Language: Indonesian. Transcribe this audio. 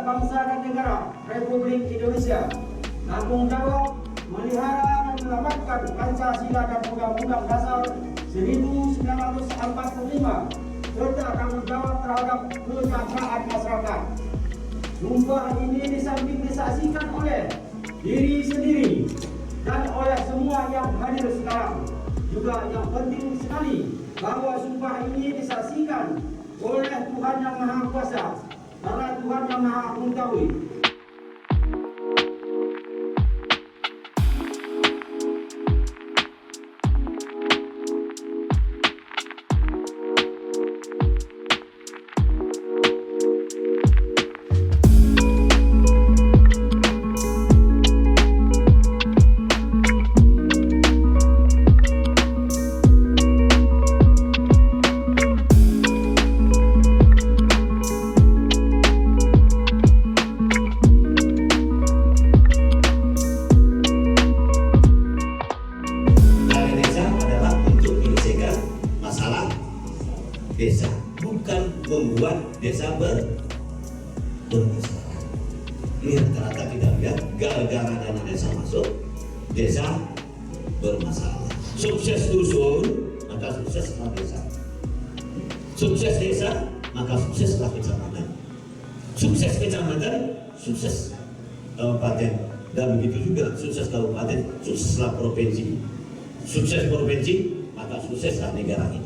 bangsa dan negara Republik Indonesia, tanggung jawab melihara dan menyelamatkan Pancasila dan Undang-Undang Dasar 1945 serta tanggung jawab terhadap kesejahteraan masyarakat. Sumpah ini disaksikan oleh diri sendiri dan oleh semua yang hadir sekarang. Juga yang penting sekali bahwa sumpah ini disaksikan oleh Tuhan Yang Maha Kuasa, karena Tuhan Yang Maha Mengetahui. Desa, bukan membuat desa bermasalah. Ini rata-rata kita lihat gara-gara dana desa masuk, desa bermasalah. Sukses dusun, maka sukseslah desa. Sukses desa, maka sukseslah kecamatan. Sukses kecamatan, sukses kabupaten. Dan begitu juga sukses kabupaten, sukseslah provinsi. Sukses provinsi, maka sukseslah negara ini.